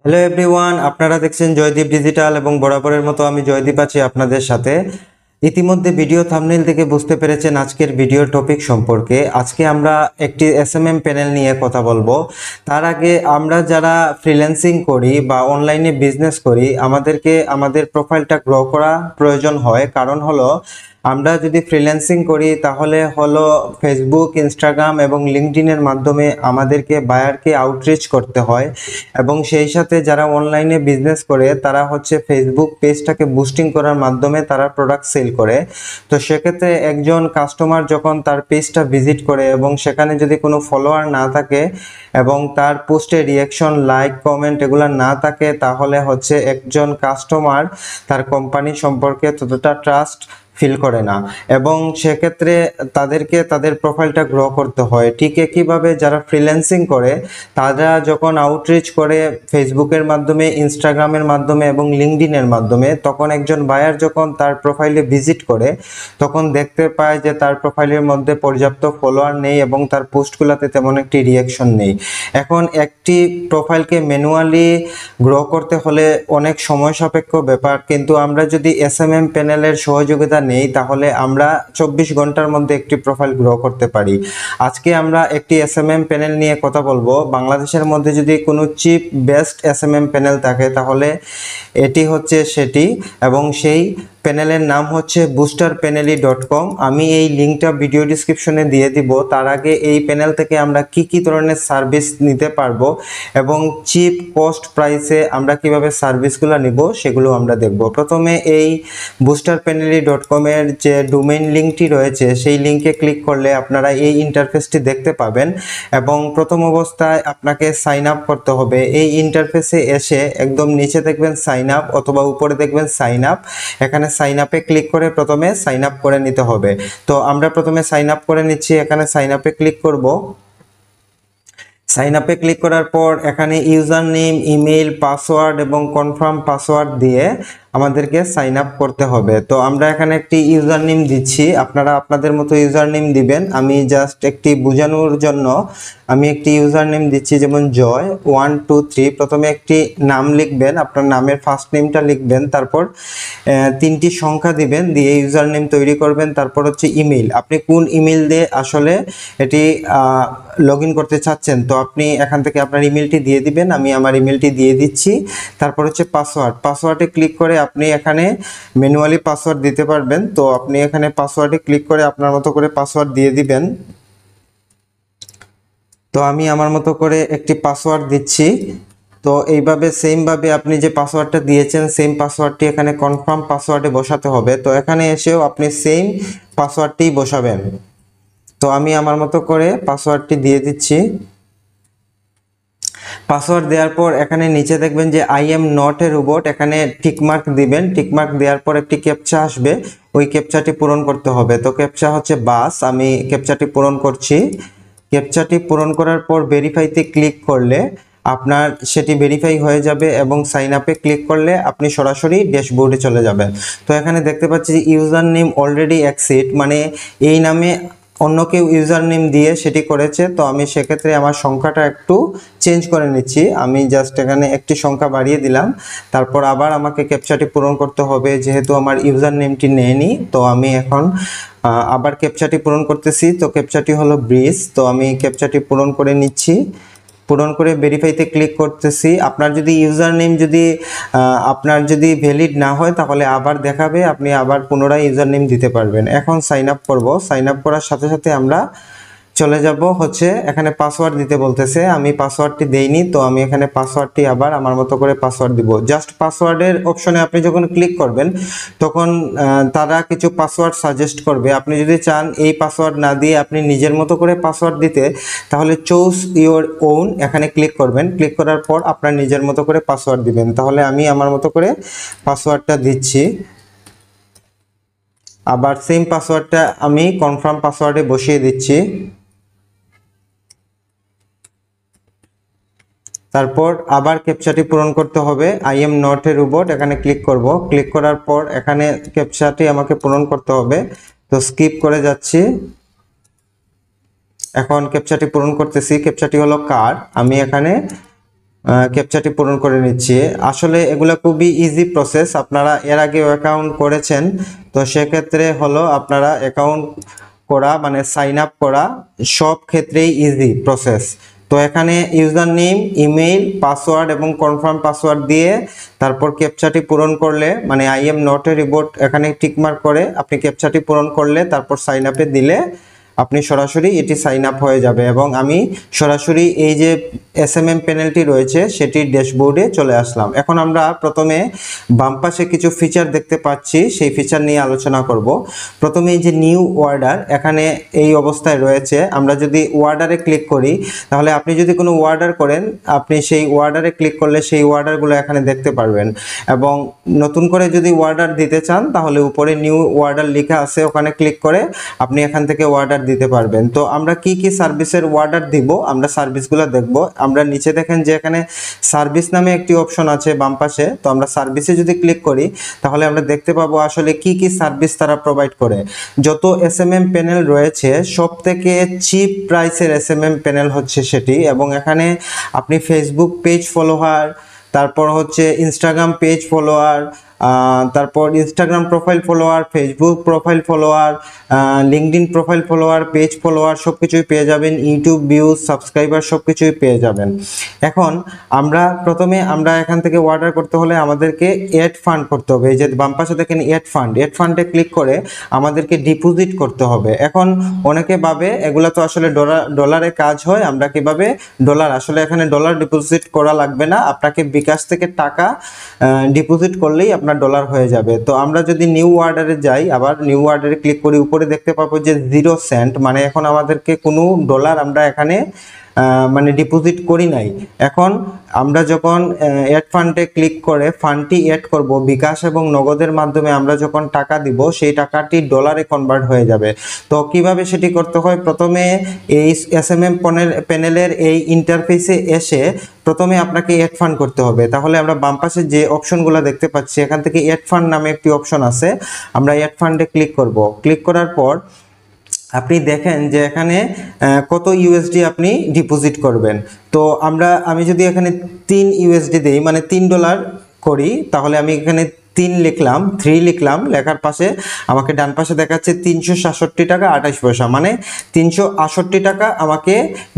Hello everyone, আপনারা দেখছেন Joydeep digital এবং বরাবরের মতো আমি জয়দীপ আছি আপনাদের সাথে। ইতিমধ্যে ভিডিও থাম্বনেল থেকে বুঝতে পেরেছেন আজকের ভিডিও টপিক সম্পর্কে। আজকে আমরা একটি এসএমএম প্যানেল নিয়ে কথা বলবো। তার আগে আমরা যারা ফ্রিল্যান্সিং করি বা অনলাইনে বিজনেস করি, আমাদেরকে আমাদের প্রোফাইলটা গ্রো করা প্রয়োজন হয়। কারণ হলো, আমরা যদি ফ্রিল্যান্সিং করি তাহলে হলো ফেসবুক, ইনস্টাগ্রাম এবং লিঙ্কডইনের মাধ্যমে আমাদেরকে বায়ারকে আউটরিচ করতে হয় এবং সেই সাথে যারা অনলাইনে বিজনেস করে তারা হচ্ছে ফেসবুক পেজটাকে বুস্টিং করার মাধ্যমে তারা প্রোডাক্ট সেল করে। তো সেক্ষেত্রে একজন কাস্টমার যখন তার পেজটা ভিজিট করে এবং সেখানে যদি কোনো ফলোয়ার না থাকে এবং তার পোস্টে রিয়াকশন, লাইক, কমেন্ট এগুলো না থাকে, তাহলে হচ্ছে একজন কাস্টমার তার কোম্পানি সম্পর্কে ততটা ট্রাস্ট ফিল করে না এবং সেক্ষেত্রে তাদেরকে তাদের প্রোফাইলটা গ্রো করতে হয়। ঠিক একইভাবে যারা ফ্রিল্যান্সিং করে তারা যখন আউটরিচ করে ফেসবুকের মাধ্যমে, ইনস্টাগ্রামের মাধ্যমে এবং লিঙ্কডইনের মাধ্যমে, তখন একজন বায়ার যখন তার প্রোফাইলে ভিজিট করে তখন দেখতে পায় যে তার প্রোফাইলের মধ্যে পর্যাপ্ত ফলোয়ার নেই এবং তার পোস্টগুলোতে তেমন একটি রিয়াকশন নেই। এখন একটি প্রোফাইলকে ম্যানুয়ালি গ্রো করতে হলে অনেক সময় সাপেক্ষ ব্যাপার, কিন্তু আমরা যদি এসএমএম প্যানেলের সহযোগিতা নেই তাহলে আমরা 24 ঘন্টার মধ্যে একটি প্রোফাইল গ্রো করতে পারি। আজকে আমরা একটি এসএমএম প্যানেল নিয়ে কথা বলবো। বাংলাদেশের মধ্যে যদি কোনো চিপ বেস্ট এসএমএম প্যানেল থাকে তাহলে এটি হচ্ছে সেটি, এবং সেই প্যানেলের নাম হচ্ছে boosterpanely.com। আমি এই লিঙ্কটা ভিডিও ডিসক্রিপশনে দিয়ে দিব। তার আগে এই প্যানেল থেকে আমরা কি ধরনের সার্ভিস নিতে পারবো এবং চিপ কস্ট প্রাইসে আমরা কিভাবে সার্ভিসগুলো নিব সেগুলো আমরা দেখব। প্রথমে এই boosterpanely.com এর যে ডোমেইন লিঙ্কটি রয়েছে সেই লিঙ্কে ক্লিক করলে আপনারা এই ইন্টারফেসটি দেখতে পাবেন এবং প্রথম অবস্থায় আপনাকে সাইন আপ করতে হবে। এই ইন্টারফেসে এসে একদম নিচে দেখবেন সাইন আপ অথবা উপরে দেখবেন সাইন আপ। এখানে সাইন আপে ক্লিক করে প্রথমে সাইন আপ করে নিতে হবে। তো আমরা প্রথমে সাইন আপ করে নিচ্ছি। এখানে সাইন আপে ক্লিক করব। সাইন আপে ক্লিক করার পর এখানে ইউজার নেম, ইমেল, পাসওয়ার্ড এবং কনফার্ম পাসওয়ার্ড দিয়ে আমাদেরকে সাইন আপ করতে হবে। তো আমরা এখানে একটি ইউজার নেম দিচ্ছি, আপনারা আপনাদের মতো ইউজার নেম দিবেন। আমি জাস্ট একটি বোঝানোর জন্য আমি একটি ইউজার নেম দিচ্ছি, যেমন জয় 123। প্রথমে একটি নাম লিখবেন, আপনার নামের ফার্স্ট নেমটা লিখবেন, তারপর 3টি সংখ্যা দিবেন, দিয়ে ইউজার নেম তৈরি করবেন। তারপর হচ্ছে ইমেল, আপনি কোন ইমেল দিয়ে আসলে এটি লগ ইন করতে চাচ্ছেন, তো আপনি এখান থেকে আপনার ইমেলটি দিয়ে দিবেন। আমি আমার ইমেলটি দিয়ে দিচ্ছি। তারপর হচ্ছে পাসওয়ার্ডে ক্লিক করে আপনি এখানে ম্যানুয়ালি পাসওয়ার্ড দিতে পারবেন। তো আপনি এখানে পাসওয়ার্ডে ক্লিক করে আপনার মতো করে পাসওয়ার্ড দিয়ে দিবেন। তো আমি আমার মতো করে একটি পাসওয়ার্ড দিচ্ছি। তো এইভাবে সেমভাবে আপনি যে পাসওয়ার্ডটা দিয়েছেন সেম পাসওয়ার্ডটি এখানে কনফার্ম পাসওয়ার্ডে বসাতে হবে। তো এখানে এসেও আপনি সেম পাসওয়ার্ডটি বসাবেন। তো আমি আমার মতো করে পাসওয়ার্ডটি দিয়ে দিচ্ছি। পাসওয়ার্ড দেওয়ার পর এখানে নিচে দেখবেন যে I am not a robot, এখানে টিকমার্ক দিবেন। টিকমার্ক দেওয়ার পর একটি ক্যাপচা আসবে, ওই ক্যাপচাটি পূরণ করতে হবে। তো ক্যাপচা হচ্ছে বাস, আমি ক্যাপচাটি পূরণ করছি। ক্যাপচাটি পূরণ করার পর ভেরিফাইতে ক্লিক করলে আপনার সেটি ভেরিফাই হয়ে যাবে এবং সাইন আপে ক্লিক করলে আপনি সরাসরি ড্যাশবোর্ডে চলে যাবেন। তো এখানে দেখতে পাচ্ছি যে ইউজার নেম অলরেডি এক্সিট, মানে এই নামে অন্য কেউ ইউজার নেম দিয়ে সেটি করেছে। তো আমি সেক্ষেত্রে আমার সংখ্যাটা একটু চেঞ্জ করে নিচ্ছি। আমি জাস্ট এখানে একটি সংখ্যা বাড়িয়ে দিলাম। তারপর আবার আমাকে ক্যাপচাটি পূরণ করতে হবে, যেহেতু আমার ইউজার নেমটি নেয়নি। তো আমি এখন আবার ক্যাপচাটি পূরণ করতেছি। তো ক্যাপচাটি হলো ব্রিজ। তো আমি ক্যাপচাটি পূরণ করে নিচ্ছি। পূরণ করে ভেরিফাইতে ক্লিক করতেছি। আপনার যদি ইউজার নেম আপনার যদি ভ্যালিড না হয় তাহলে আবার দেখাবে, আপনি আবার পুনরায় ইউজার নেম দিতে পারবেন। এখন সাইন আপ করব। সাইন আপ করার সাথে সাথে আমরা চলে যাব হচ্ছে এখানে পাসওয়ার্ড দিতে বলতেছে, আমি পাসওয়ার্ডটি দেইনি। তো আমি এখানে পাসওয়ার্ডটি আবার আমার মতো করে পাসওয়ার্ড দিব। জাস্ট পাসওয়ার্ডের অপশনে আপনি যখন ক্লিক করবেন তখন তারা কিছু পাসওয়ার্ড সাজেস্ট করবে। আপনি যদি চান এই পাসওয়ার্ড না দিয়ে আপনি নিজের মতো করে পাসওয়ার্ড দিতে, তাহলে চুজ ইওর ওন এখানে ক্লিক করবেন। ক্লিক করার পর আপনার নিজের মতো করে পাসওয়ার্ড দিবেন। তাহলে আমি আমার মতো করে পাসওয়ার্ডটা দিচ্ছি। আবার সেম পাসওয়ার্ডটা আমি কনফার্ম পাসওয়ার্ডে বসিয়ে দিচ্ছি। তারপর আবার ক্যাপচাটি পূরণ করতে হবে। I am not a robot, এখানে ক্লিক করব। ক্লিক করার পর এখানে ক্যাপচাটি আমাকে পূরণ করতে হবে। তো স্কিপ করে যাচ্ছি। এখন ক্যাপচাটি পূরণ করতেছি। ক্যাপচাটি হলো কার, আমি এখানে ক্যাপচাটি পূরণ করে নিচ্ছি। আসলে এগুলো খুবই ইজি প্রসেস, আপনারা এর আগে অ্যাকাউন্ট করেছেন তো সেক্ষেত্রে হলো আপনারা অ্যাকাউন্ট করা মানে সাইন আপ করা সব ক্ষেত্রেই ইজি প্রসেস। তো এখানে ইউজার নেম, ইমেইল, পাসওয়ার্ড এবং কনফার্ম পাসওয়ার্ড দিয়ে তারপর ক্যাপচাটি পূরণ করলে মানে I am not a robot এখানে টিকমার্ক করে আপনি ক্যাপচাটি পূরণ করলে তারপর সাইন আপে দিলে আপনি সরাসরি এটি সাইন আপ হয়ে যাবে এবং আমি সরাসরি এই যে এসএমএম প্যানেলটি রয়েছে সেটির ড্যাশবোর্ডে চলে আসলাম। এখন আমরা প্রথমে বাম পাশে কিছু ফিচার দেখতে পাচ্ছি, সেই ফিচার নিয়ে আলোচনা করব। প্রথমে এই যে নিউ অর্ডার এখানে এই অবস্থায় রয়েছে, আমরা যদি অর্ডারে ক্লিক করি তাহলে আপনি যদি কোনো অর্ডার করেন আপনি সেই অর্ডারে ক্লিক করলে সেই অর্ডারগুলো এখানে দেখতে পারবেন এবং নতুন করে যদি অর্ডার দিতে চান তাহলে উপরে নিউ অর্ডার লেখা আছে ওখানে ক্লিক করে আপনি এখান থেকে অর্ডার দিতে পারবেন। তো আমরা কি কি সার্ভিসের অর্ডার দিব আমরা সার্ভিসগুলো দেখব। আমরা নিচে দেখেন যে এখানে সার্ভিস নামে একটি অপশন আছে বাম পাশে, তো আমরা সার্ভিসে যদি ক্লিক করি তাহলে আমরা দেখতে পাবো আসলে কি কি সার্ভিস তারা প্রোভাইড করে। যত এসএমএম প্যানেল রয়েছে সব থেকে চিপ প্রাইসের এসএমএম প্যানেল হচ্ছে সেটি এবং এখানে আপনি ফেসবুক পেজ ফলোয়ার, তারপর হচ্ছে ইনস্টাগ্রাম পেজ ফলোয়ার, তারপর Instagram profile follower, Facebook profile follower, LinkedIn profile follower, page follower সব কিছুই পেয়ে যাবেন, ইউটিউব ভিউজ, সাবস্ক্রাইবার সব কিছুই পেয়ে যাবেন। এখন প্রথমে আমরা এখান থেকে অর্ডার করতে হলে আমাদেরকে অ্যাড ফান্ড করতে হবে। এই যে বাম পাশে দেখেন অ্যাড ফান্ডে ক্লিক করে আমাদেরকে ডিপোজিট করতে হবে। এখন অনেকে ভাবে এগুলা তো আসলে ডলারে কাজ হয়, আমরা কিভাবে ডলার, আসলে এখানে ডলার ডিপোজিট করা লাগবে না, আপনাকে বিকাশ থেকে টাকা ডিপোজিট করলেই আপনার ডলার হয়ে যাবে। তো আমরা যদি নিউ অর্ডারে যাই, আবার নিউ অর্ডারে ক্লিক করি, উপরে দেখতে পাবো যে 0 সেন্ট, মানে এখন আমাদেরকে কোনো ডলার আমরা এখানে মানে ডিপোজিট করি নাই। এখন আমরা যখন অ্যাড ফান্ডে ক্লিক করে ফান্ডটি অ্যাড করব বিকাশ এবং নগদের মাধ্যমে আমরা যখন টাকা দিব সেই টাকাটি ডলারে কনভার্ট হয়ে যাবে। তো কিভাবে সেটি করতে হয়, প্রথমে এই এসএমএম প্যানেলের এই ইন্টারফেসে এসে প্রথমে আপনাকে অ্যাড ফান্ড করতে হবে। তাহলে আমরা বাম পাশে যে অপশনগুলো দেখতে পাচ্ছি এখান থেকে অ্যাড ফান্ড নামে একটি অপশন আছে, আমরা অ্যাড ফান্ডে ক্লিক করব। ক্লিক করার পর আপনি দেখেন যে এখানে কত ইউএসডি আপনি ডিপোজিট করবেন। তো আমি যদি এখানে 3 ইউএসডি দেই মানে $3 করি তাহলে আমি এখানে 3 লিখলাম, 3 লিখলাম, লেখার পাশে আমাকে ডান পাশে দেখাচ্ছে 367 টাকা 28 পয়সা, মানে 368 টাকা আমাকে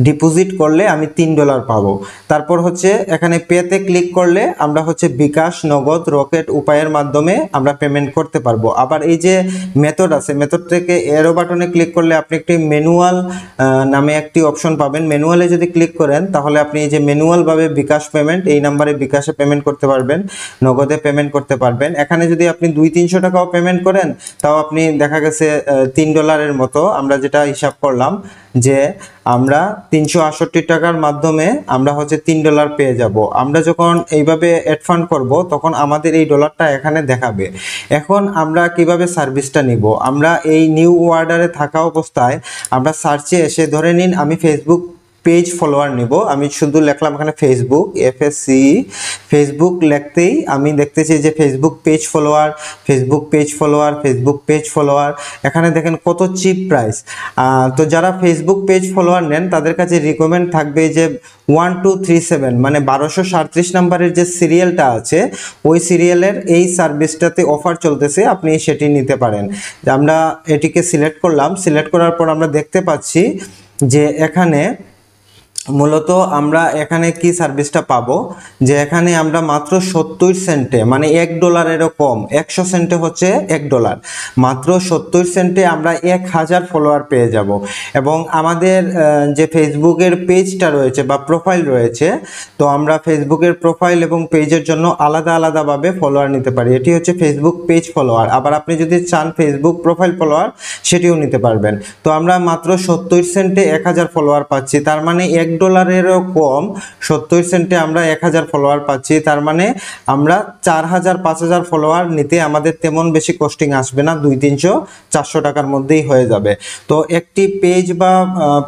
ডিপোজিট করলে আমি $3 পাবো। তারপর হচ্ছে এখানে পেতে ক্লিক করলে আমরা হচ্ছে বিকাশ, নগদ, রকেট উপায়ের মাধ্যমে আমরা পেমেন্ট করতে পারবো। আবার এই যে মেথড আছে, মেথড থেকে এরো বাটনে ক্লিক করলে আপনি একটি ম্যানুয়াল নামে একটি অপশন পাবেন। ম্যানুয়ালে যদি ক্লিক করেন তাহলে আপনি এই যে ম্যানুয়ালভাবে বিকাশ পেমেন্ট, এই নাম্বারে বিকাশে পেমেন্ট করতে পারবেন, নগদে পেমেন্ট করতে পারবেন। এখানে যদি আপনি 200-300 টাকাও পেমেন্ট করেন তাও আপনি দেখা গেছে $3 মতো, আমরা যেটা হিসাব করলাম যে আমরা 368 টাকার মাধ্যমে আমরা হচ্ছে $3 পেয়ে যাব। আমরা যখন এইভাবে অ্যাড ফান্ড করব তখন আমাদের এই ডলারটা এখানে দেখাবে। এখন আমরা কিভাবে সার্ভিসটা নিব, আমরা এই নিউ অর্ডারে থাকা অবস্থায় আমরা সার্চে এসে ধরে নিন আমি ফেসবুক পেজ ফলোয়ার নিব, আমি শুধু লিখলাম এখানে ফেসবুক, FSC ফেসবুক লিখতেই আমি দেখতেছি যে Facebook page follower, Facebook page follower, Facebook page follower, এখানে দেখেন কত চিপ প্রাইস। তো যারা ফেসবুক পেজ ফলোয়ার নেন তাদের কাছে রিকমেন্ড থাকবে যে 1237 মানে 1237 নাম্বারের যে সিরিয়ালটা আছে ওই সিরিয়ালের এই সার্ভিসটাতে অফার চলতেছে, আপনি সেটি নিতে পারেন। আমরা এটিকে সিলেক্ট করলাম, সিলেক্ট করার পর আমরা দেখতে পাচ্ছি যে এখানে মূলত আমরা এখানে কি সার্ভিসটা পাবো যে এখানে আমরা মাত্র 70 সেন্টে মানে $1 কম, 100 সেন্টে হচ্ছে $1, মাত্র 70 সেন্টে আমরা 1000 ফলোয়ার পেয়ে যাব। এবং আমাদের যে ফেসবুকের পেজটা রয়েছে বা প্রোফাইল রয়েছে, তো আমরা ফেসবুকের প্রোফাইল এবং পেজের জন্য আলাদা আলাদাভাবে ফলোয়ার নিতে পারি। এটি হচ্ছে ফেসবুক পেজ ফলোয়ার, আবার আপনি যদি চান ফেসবুক প্রোফাইল ফলোয়ার সেটিও নিতে পারবেন। তো আমরা মাত্র 70 সেন্টে 1000 ফলোয়ার পাচ্ছি, তার মানে $1 কম 70 সেন্টে আমরা 1000 ফলোয়ার পাচ্ছি, তার মানে আমরা 4000-5000 ফলোয়ার নিতে আমাদের তেমন বেশি কস্টিং আসবে না, 200-300-400 টাকার মধ্যেই হয়ে যাবে। তো একটি পেজ বা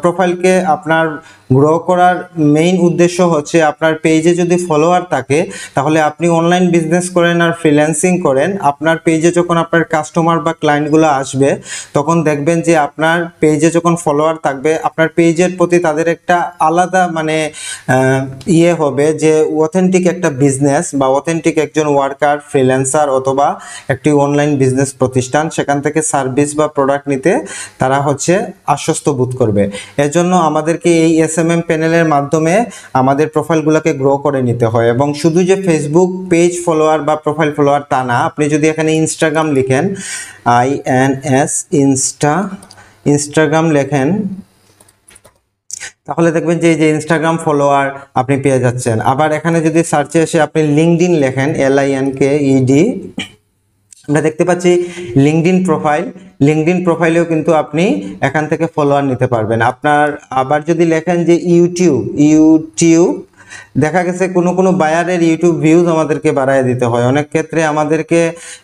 প্রোফাইলকে আপনার গ্রো করার মেইন উদ্দেশ্য হচ্ছে আপনার পেজে যদি ফলোয়ার থাকে তাহলে আপনি অনলাইন বিজনেস করেন আর ফ্রিল্যান্সিং করেন, আপনার পেজে যখন আপনার কাস্টমার বা ক্লায়েন্টগুলো আসবে তখন দেখবেন যে আপনার পেজে যখন ফলোয়ার থাকবে আপনার পেজের প্রতি তাদের একটা আলাদা মানে ইয়ে হবে যে অথেন্টিক একটা বিজনেস বা অথেন্টিক একজন ওয়ার্কার, ফ্রিল্যান্সার অথবা একটি অনলাইন বিজনেস প্রতিষ্ঠান, সেখান থেকে সার্ভিস বা প্রোডাক্ট নিতে তারা হচ্ছে আশ্বস্ত বোধ করবে। এজন্য আমাদেরকে এই এসএমএম প্যানেলের মাধ্যমে আমাদের প্রোফাইলগুলোকে গ্রো করে নিতে হয়। এবং শুধু যে ফেসবুক পেজ ফলোয়ার বা প্রোফাইল ফলোয়ার তা না, আপনি যদি এখানে ইনস্টাগ্রাম লিখেন, INS ইনস্টাগ্রাম লেখেন, তাহলে দেখবেন যে এই যে ইনস্টাগ্রাম ফলোয়ার আপনি পেয়ে যাচ্ছেন। আবার এখানে যদি সার্চে এসে আপনি লিঙ্কডইন লেখেন, LINKED, আমরা দেখতে পাচ্ছি লিঙ্কডইন প্রোফাইলেও কিন্তু আপনি এখান থেকে ফলোয়ার নিতে পারবেন। আপনার আবার যদি লেখেন যে ইউটিউব, দেখা গেছে কোনো বায়ারের ইউটিউব ভিউজ আমাদেরকে বাড়ায় দিতে হয়, অনেক ক্ষেত্রে আমাদেরকে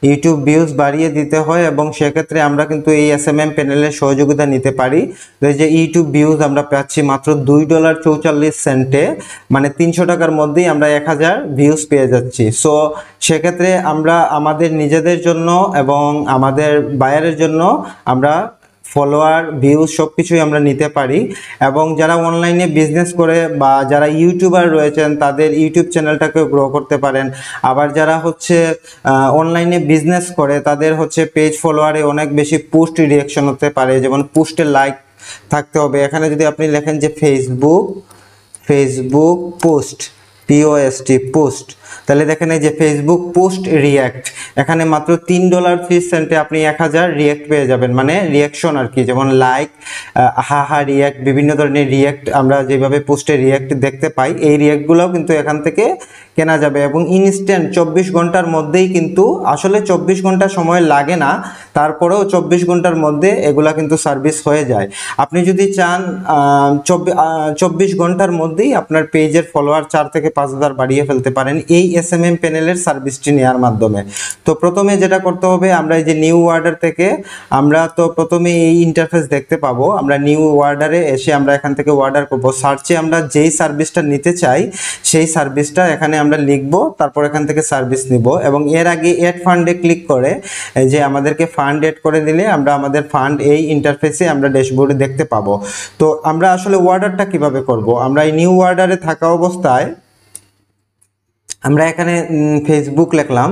ইউটিউব ভিউজ বাড়িয়ে দিতে হয়, এবং সেক্ষেত্রে আমরা কিন্তু এই এসএমএম প্যানেলের সহযোগিতা নিতে পারি। তো এই যে ইউটিউব ভিউজ আমরা পাচ্ছি মাত্র $2.44, মানে 300 টাকার মধ্যেই আমরা 1000 ভিউজ পেয়ে যাচ্ছি। সো সেক্ষেত্রে আমরা আমাদের নিজেদের জন্য এবং আমাদের বায়ারের জন্য আমরা ফলোয়ার, ভিউজ সব কিছুই আমরা নিতে পারি। এবং যারা অনলাইনে বিজনেস করে বা যারা ইউটিউবার রয়েছেন তাদের ইউটিউব চ্যানেলটাকে গ্রো করতে পারেন। আবার যারা হচ্ছে অনলাইনে বিজনেস করে তাদের হচ্ছে পেজ ফলোয়ারে অনেক বেশি পোস্ট রিঅ্যাকশন হতে পারে, যেমন পোস্টে লাইক থাকতে হবে। এখানে যদি আপনি লেখেন যে ফেসবুক পোস্ট, পোস্ট, তাহলে দেখেন এই যে ফেসবুক পোস্ট রিয়্যাক্ট, এখানে মাত্র $3.03 আপনি 1000 রিয়্যাক্ট পেয়ে যাবেন, মানে রিয়াকশন আর কি, যেমন লাইক, হা রিয়্যাক্ট, বিভিন্ন ধরনের রিয়্যাক্ট আমরা যেভাবে পোস্টে রিয়্যাক্ট দেখতে পাই, এই রিয়্যাক্টগুলোও কিন্তু এখান থেকে কেনা যাবে। এবং ইনস্ট্যান্ট 24 ঘন্টার মধ্যেই কিন্তু, আসলে 24 ঘন্টা সময় লাগে না, তারপরেও 24 ঘন্টার মধ্যে এগুলা কিন্তু সার্ভিস হয়ে যায়। আপনি যদি চান 24 ঘন্টার মধ্যেই আপনার পেজের ফলোয়ার 4 থেকে 5000 বাড়িয়ে ফেলতে পারেন এই এসএমএম প্যানেলের সার্ভিসটি নেওয়ার মাধ্যমে। তো প্রথমে যেটা করতে হবে, আমরা এই যে নিউ অর্ডার থেকে আমরা তো প্রথমে এই ইন্টারফেস দেখতে পাবো। আমরা নিউ অর্ডারে এসে আমরা এখান থেকে অর্ডার করব, সার্চে আমরা যেই সার্ভিসটা নিতে চাই সেই সার্ভিসটা এখানে আমরা লিখব, তারপর এখান থেকে সার্ভিস নিব। এবং এর আগে এড ফান্ডে ক্লিক করে যে আমাদেরকে ফান্ড এড করে দিলে আমরা আমাদের ফান্ড এই ইন্টারফেসে আমরা ড্যাশবোর্ডে দেখতে পাবো। তো আমরা আসলে অর্ডারটা কিভাবে করব, আমরা এই নিউ অর্ডারে থাকা অবস্থায় আমরা এখানে ফেসবুক লিখলাম,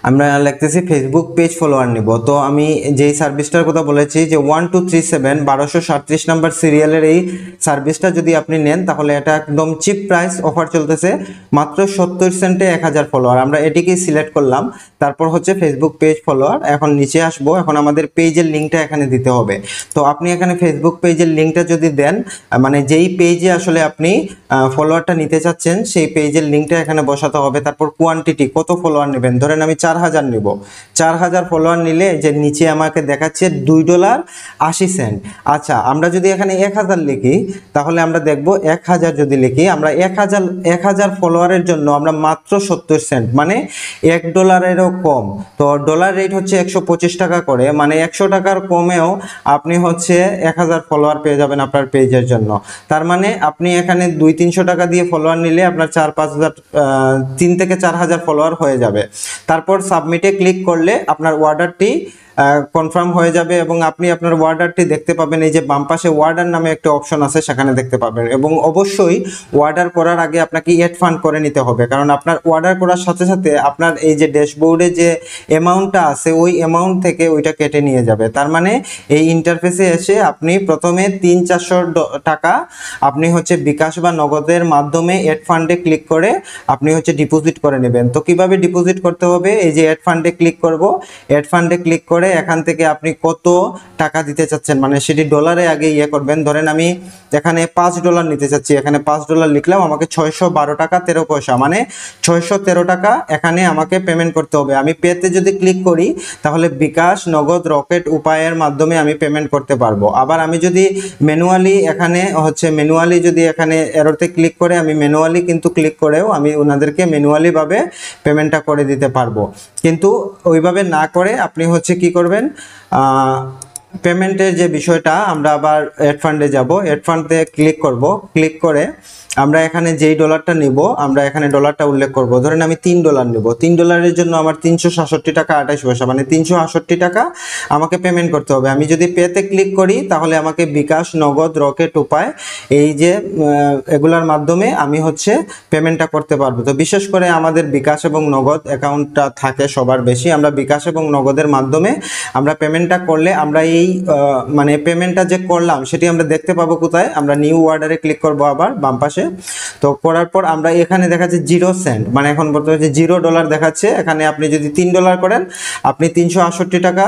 আমরা লিখতেছি ফেসবুক পেজ ফলোয়ার নিব। তো আমি যেই সার্ভিসটার কথা বলেছি যে 1237 1237 নাম্বার সিরিয়ালের এই সার্ভিসটা যদি আপনি নেন তাহলে এটা একদম চিপ প্রাইস অফার চলতেছে, মাত্র 70 সেন্টে 1000 ফলোয়ার। আমরা এটিকেই সিলেক্ট করলাম, তারপর হচ্ছে ফেসবুক পেজ ফলোয়ার। এখন নিচে আসবো, এখন আমাদের পেজের লিঙ্কটা এখানে দিতে হবে। তো আপনি এখানে ফেসবুক পেজের লিঙ্কটা যদি দেন, মানে যেই পেজে আসলে আপনি ফলোয়ারটা নিতে চাচ্ছেন সেই পেজের লিঙ্কটা এখানে বসাতে হবে। তারপর কোয়ান্টিটি, কত ফলোয়ার নেবেন, ধরেন আমি 4000 নিব, 4000 ফলোয়ার নিলে যে নিচে আমাকে দেখাচ্ছে $2.80। আচ্ছা, আমরা যদি এখানে 1000 লিখি তাহলে আমরা দেখব 1000 যদি লিখি, আমরা 1000 ফলোয়ারের জন্য আমরা মাত্র 70 সেন্ট, মানে $1 কম। তো ডলার রেট হচ্ছে 125 টাকা করে, মানে 100 টাকার কমেও আপনি হচ্ছে 1000 ফলোয়ার পেয়ে যাবেন আপনার পেজের জন্য। তার মানে আপনি এখানে 200-300 টাকা দিয়ে ফলোয়ার নিলে আপনার 3 থেকে 4000 ফলোয়ার হয়ে যাবে। তারপর সাবমিটে ক্লিক করলে আপনার অর্ডারটি কনফার্ম হয়ে যাবে এবং আপনি আপনার অর্ডারটি দেখতে পাবেন। এই যে বাম পাশে অর্ডার নামে একটা অপশন আছে, সেখানে দেখতে পাবেন। এবং অবশ্যই অর্ডার করার আগে আপনাকে এড ফান্ড করে নিতে হবে, কারণ আপনার অর্ডার করার সাথে সাথে আপনার এই যে ড্যাশবোর্ডে যে অ্যামাউন্টটা আছে ওই অ্যামাউন্ট থেকে ওইটা কেটে নিয়ে যাবে। তার মানে এই ইন্টারফেসে এসে আপনি প্রথমে 300-400 টাকা আপনি হচ্ছে বিকাশ বা নগদের মাধ্যমে এড ফান্ডে ক্লিক করে আপনি হচ্ছে ডিপোজিট করে নেবেন। তো কিভাবে ডিপোজিট করতে হবে, এই যে এড ফান্ডে ক্লিক করব, এড ফান্ডে ক্লিক করে এখান থেকে আপনি কত টাকা দিতে চাচ্ছেন, মানে সেটি ডলারে আগে ইয়ে করবেন। ধরেন আমি এখানে $5 নিতে চাচ্ছি, এখানে $5 লিখলাম, আমাকে 612 টাকা 13 পয়সা, মানে 613 টাকা এখানে আমাকে পেমেন্ট করতে হবে। আমি পেতে যদি ক্লিক করি তাহলে বিকাশ, নগদ, রকেট উপায়ের মাধ্যমে আমি পেমেন্ট করতে পারবো। আবার আমি যদি ম্যানুয়ালি যদি এখানে এরোতে ক্লিক করে আমি ম্যানুয়ালি কিন্তু ক্লিক করেও আমি ওনাদেরকে ম্যানুয়ালি ভাবে পেমেন্টটা করে দিতে পারবো। কিন্তু ওইভাবে না করে আপনি হচ্ছে কি করবেন, পেমেন্টের যে বিষয়টা, আমরা আবার অ্যাড ফান্ডে যাব, অ্যাড ফান্ডে ক্লিক করব। ক্লিক করে আমরা এখানে যেই ডলারটা নিব, আমরা এখানে ডলারটা উল্লেখ করব। ধরেন আমি $3 নিব, $3 জন্য আমার 367 টাকা 28 পয়সা, মানে 368 টাকা আমাকে পেমেন্ট করতে হবে। আমি যদি পেতে ক্লিক করি তাহলে আমাকে বিকাশ, নগদ, রকেট, উপায় এই যে এগুলার মাধ্যমে আমি হচ্ছে পেমেন্টটা করতে পারবো। তো বিশেষ করে আমাদের বিকাশ এবং নগদ অ্যাকাউন্টটা থাকে সবার বেশি, আমরা বিকাশ এবং নগদের মাধ্যমে আমরা পেমেন্টটা করলে আমরা এই মানে পেমেন্টটা যে করলাম সেটি আমরা দেখতে পাবো কোথায়, আমরা নিউ অর্ডারে ক্লিক করব আবার বাম পাশে। তো করার পর আমরা এখানে দেখাচ্ছে 0 সেন্ট, মানে এখন বলতে হচ্ছে $0 দেখাচ্ছে। এখানে আপনি যদি $3 করেন, আপনি 368 টাকা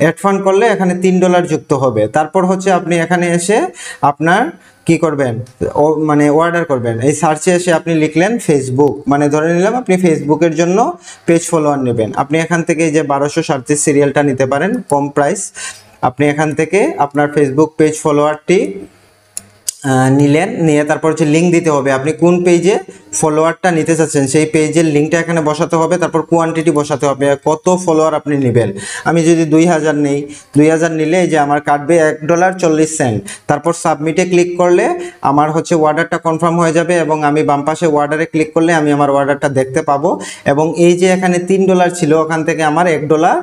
অ্যাড ফান্ড করলে এখানে $3 যুক্ত হবে। তারপর হচ্ছে আপনি এখানে এসে আপনার কি করবেন, মানে অর্ডার করবেন। এই সার্চে এসে আপনি লিখলেন ফেসবুক, মানে ধরে নিলাম আপনি ফেসবুকের জন্য পেজ ফলোয়ার নেবেন। আপনি এখান থেকে যে 1237 সিরিয়ালটা নিতে পারেন, কম প্রাইস। আপনি এখান থেকে আপনার ফেসবুক পেজ ফলোয়ারটি নিলেন, নিয়ে তারপর হচ্ছে লিঙ্ক দিতে হবে। আপনি কোন পেজে ফলোয়ারটা নিতে চাচ্ছেন সেই পেজের লিঙ্কটা এখানে বসাতে হবে। তারপর কোয়ান্টিটি বসাতে হবে, কত ফলোয়ার আপনি নেবেন। আমি যদি 2000 নেই, 2000 নিলে যে আমার কাটবে $1.40। তারপর সাবমিটে ক্লিক করলে আমার হচ্ছে অর্ডারটা কনফার্ম হয়ে যাবে এবং আমি বাম পাশে অর্ডারে ক্লিক করলে আমি আমার অর্ডারটা দেখতে পাবো। এবং এই যে এখানে $3 ছিল, ওখান থেকে আমার $1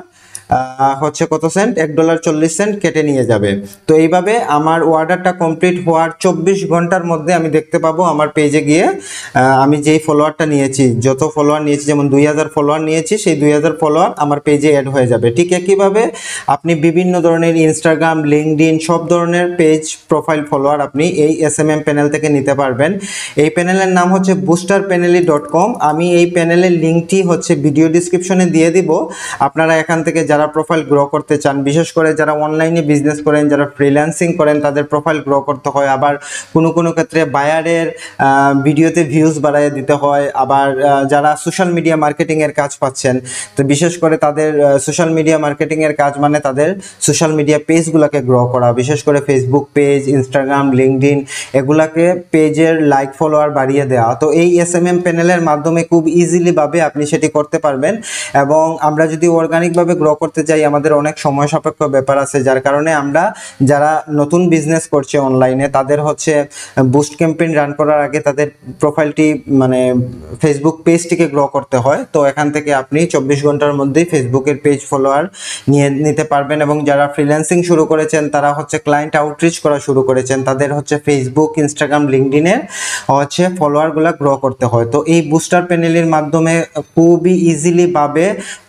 হচ্ছে কত সেন্ট, $1.40 কেটে নিয়ে যাবে। তো এইভাবে আমার অর্ডারটা কমপ্লিট হওয়ার 24 ঘন্টার মধ্যে আমি দেখতে পাবো আমার পেজে গিয়ে আমি যেই ফলোয়ারটা নিয়েছি, যত ফলোয়ার নিয়েছি, যেমন 2000 ফলোয়ার নিয়েছি, সেই 2000 ফলোয়ার আমার পেজে অ্যাড হয়ে যাবে। ঠিক একইভাবে আপনি বিভিন্ন ধরনের ইনস্টাগ্রাম, লিঙ্কডইন সব ধরনের পেজ প্রোফাইল ফলোয়ার আপনি এই SMM প্যানেল থেকে নিতে পারবেন। এই প্যানেলের নাম হচ্ছে boosterpanely.com। আমি এই প্যানেলের লিঙ্কটি হচ্ছে ভিডিও ডিসক্রিপশনে দিয়ে দিব। আপনারা এখান থেকে যারা প্রোফাইল গ্রো করতে চান, বিশেষ করে যারা অনলাইনে বিজনেস করেন, যারা ফ্রিল্যান্সিং করেন, তাদের প্রোফাইল গ্রো করতে হয়। আবার কোনো ক্ষেত্রে বায়ারের ভিডিওতে ভিউজ বাড়াইয়ে দিতে হয়। আবার যারা সোশ্যাল মিডিয়া মার্কেটিংয়ের কাজ পাচ্ছেন, তো বিশেষ করে তাদের সোশ্যাল মিডিয়া মার্কেটিংয়ের কাজ মানে তাদের সোশ্যাল মিডিয়া পেজগুলোকে গ্রো করা, বিশেষ করে ফেসবুক পেজ, ইনস্টাগ্রাম, লিঙ্কডইন এগুলাকে পেজের লাইক ফলোয়ার বাড়িয়ে দেওয়া। তো এই SMM প্যানেলের মাধ্যমে খুব ইজিলি ভাবে আপনি সেটি করতে পারবেন। এবং আমরা যদি অর্গানিকভাবে গ্রো করতে চাই, আমাদের অনেক সময় সাপেক্ষ ব্যাপার আছে, যার কারণে আমরা যারা নতুন বিজনেস করছে অনলাইনে, তাদের হচ্ছে বুস্ট ক্যাম্পেইন রান করার আগে তাদের প্রোফাইলটি মানে ফেসবুক পেজটিকে গ্রো করতে হয়। তো এখান থেকে আপনি 24 ঘন্টার মধ্যেই ফেসবুকের পেজ ফলোয়ার নিতে পারবেন। এবং যারা ফ্রিল্যান্সিং শুরু করেছেন, তারা হচ্ছে ক্লায়েন্ট আউটরিচ করা শুরু করেছেন, তাদের হচ্ছে ফেসবুক, ইনস্টাগ্রাম, লিঙ্কডইনের হচ্ছে ফলোয়ারগুলো গ্রো করতে হয়। তো এই বুস্টার প্যানেলের মাধ্যমে খুবই ইজিলি ভাবে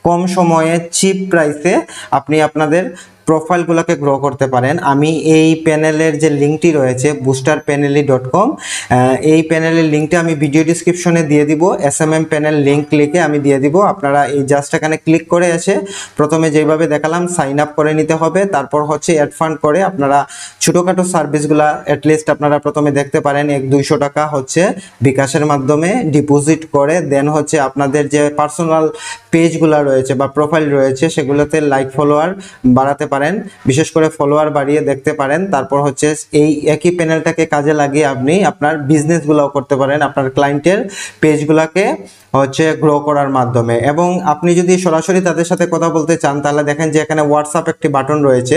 কম সময়ে চিপ প্রাইসে আপনি আপনাদের প্রোফাইলগুলোকে গ্রো করতে পারেন। আমি এই প্যানেলের যে লিঙ্কটি রয়েছে boosterpanely.com, এই প্যানেলের লিঙ্কটা আমি ভিডিও ডিসক্রিপশনে দিয়ে দিব। SMM প্যানেল লিঙ্ক লিখে আমি দিয়ে দিব। আপনারা এই জাস্ট এখানে ক্লিক করে এসে প্রথমে যেভাবে দেখালাম সাইন আপ করে নিতে হবে। তারপর হচ্ছে অ্যাড ফান্ড করে আপনারা ছোটোখাটো সার্ভিসগুলা অ্যাটলিস্ট আপনারা প্রথমে দেখতে পারেন। 100-200 টাকা হচ্ছে বিকাশের মাধ্যমে ডিপোজিট করে দেন হচ্ছে আপনাদের যে পার্সোনাল পেজগুলো রয়েছে বা প্রোফাইল রয়েছে সেগুলোতে লাইক ফলোয়ার বাড়াতে পারেন, বিশেষ করে ফলোয়ার বাড়িয়ে দেখতে পারেন। তারপর হচ্ছে এই একই প্যানেলটাকে কাজে লাগিয়ে আপনি আপনার বিজনেসগুলোও করতে পারেন, আপনার ক্লায়েন্টের পেজগুলোকে হচ্ছে গ্রো করার মাধ্যমে। এবং আপনি যদি সরাসরি তাদের সাথে কথা বলতে চান, তাহলে দেখেন যে এখানে হোয়াটসঅ্যাপ একটি বাটন রয়েছে।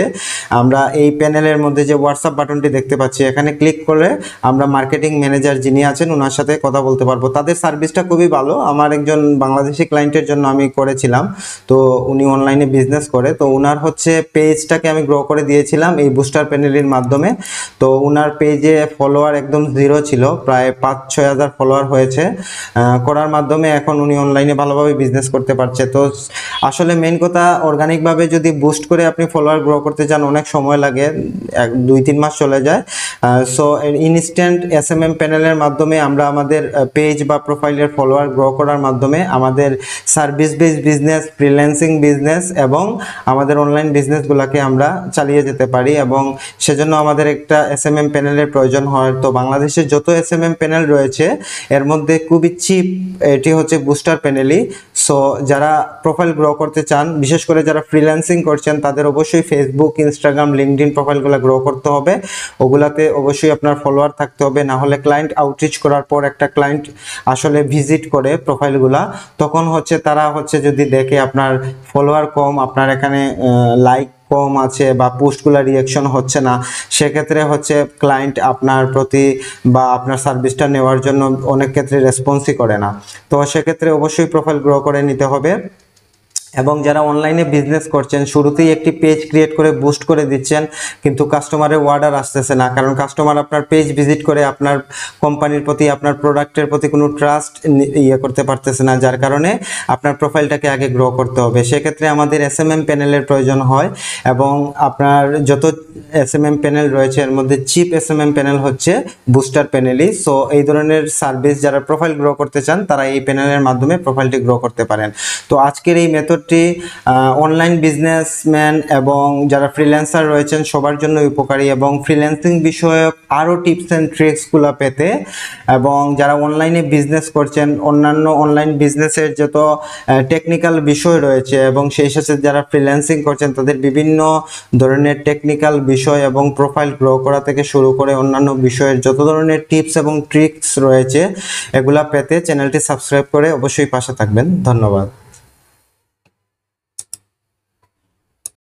আমরা এই প্যানেলের মধ্যে যে হোয়াটসঅ্যাপ বাটনটি দেখতে পাচ্ছি, এখানে ক্লিক করে আমরা মার্কেটিং ম্যানেজার যিনি আছেন ওনার সাথে কথা বলতে পারবো। তাদের সার্ভিসটা খুবই ভালো। আমার একজন বাংলাদেশি ক্লায়েন্টের জন্য আমি করেছিলাম, তো উনি অনলাইনে বিজনেস করে, তো ওনার হচ্ছে পেজটাকে আমি গ্রো করে দিয়েছিলাম এই বুস্টার প্যানেলের মাধ্যমে। তো ওনার পেজে ফলোয়ার একদম 0 ছিল, প্রায় 5-6 হাজার ফলোয়ার হয়েছে। করার মাধ্যমে এখন উনি অনলাইনে ভালোভাবে বিজনেস করতে পারছে। তো আসলে মেইন কথা, অর্গানিকভাবে যদি বুস্ট করে আপনি ফলোয়ার গ্রো করতে চান, অনেক সময় লাগে, 2-3 মাস চলে যায়। সো ইনস্ট্যান্ট SMM প্যানেলের মাধ্যমে আমরা আমাদের পেজ বা প্রোফাইলের ফলোয়ার গ্রো করার মাধ্যমে আমাদের service based business, freelancing business এবং আমাদের অনলাইন বিজনেসগুলোকে আমরা চালিয়ে যেতে পারি। এবং সেজন্য আমাদের একটা SMM প্যানেলের প্রয়োজন হয়। তো বাংলাদেশের যত SMM প্যানেল রয়েছে এর মধ্যে খুবই চিপ এটি হচ্ছে বুস্টার প্যানেলই। সো যারা প্রোফাইল গ্রো করতে চান, বিশেষ করে যারা ফ্রিল্যান্সিং করছেন, তাদের অবশ্যই ফেসবুক, ইনস্টাগ্রাম, লিঙ্কডইন প্রোফাইলগুলো গ্রো করতে হবে। ওগুলাতে অবশ্যই আপনার ফলোয়ার থাকতে হবে, না হলে ক্লায়েন্ট আউটরিচ করার পর একটা ক্লায়েন্ট আসলে ভিজিট করে প্রোফাইলগুলা, তখন হচ্ছে তারা হচ্ছে যদি দেখে আপনার ফলোয়ার কম, আপনার এখানে লাইক কম আছে বা পোস্টগুলো রিঅ্যাকশন হচ্ছে না, সেক্ষেত্রে হচ্ছে ক্লায়েন্ট আপনার প্রতি বা আপনার সার্ভিসটা নেওয়ার জন্য অনেক ক্ষেত্রে রেসপন্সই করে না। তো সেক্ষেত্রে অবশ্যই প্রোফাইল গ্রো করে নিতে হবে। এবং যারা অনলাইনে বিজনেস করছেন, শুরুতেই একটি পেজ ক্রিয়েট করে বুস্ট করে দিচ্ছেন, কিন্তু কাস্টমারের অর্ডার আসতেছে না, কারণ কাস্টমার আপনার পেজ ভিজিট করে আপনার কোম্পানির প্রতি, আপনার প্রোডাক্টের প্রতি কোনো ট্রাস্ট করতে পারতেছে না, যার কারণে আপনার প্রোফাইলটাকে আগে গ্রো করতে হবে। সেক্ষেত্রে আমাদের এসএমএম প্যানেলের প্রয়োজন হয়, এবং আপনার যত এসএমএম প্যানেল রয়েছে এর মধ্যে চিপ এসএমএম প্যানেল হচ্ছে বুস্টার প্যানেলই। সো এই ধরনের সার্ভিস যারা প্রোফাইল গ্রো করতে চান তারা এই প্যানেলের মাধ্যমে প্রোফাইলটি গ্রো করতে পারেন। তো আজকের এই মেথড অনলাইন বিজনেসম্যান এবং যারা ফ্রিল্যান্সার রয়েছেন সবার জন্য উপকারী, এবং ফ্রিল্যান্সিং বিষয়ক আরও টিপস অ্যান্ড ট্রিক্সগুলো পেতে, এবং যারা অনলাইনে বিজনেস করছেন অন্যান্য অনলাইন বিজনেসের যত টেকনিক্যাল বিষয় রয়েছে, এবং সেই সাথে যারা ফ্রিল্যান্সিং করছেন তাদের বিভিন্ন ধরনের টেকনিক্যাল বিষয় এবং প্রোফাইল গ্রো করা থেকে শুরু করে অন্যান্য বিষয়ের যত ধরনের টিপস এবং ট্রিক্স রয়েছে এগুলা পেতে চ্যানেলটি সাবস্ক্রাইব করে অবশ্যই পাশে থাকবেন। ধন্যবাদ।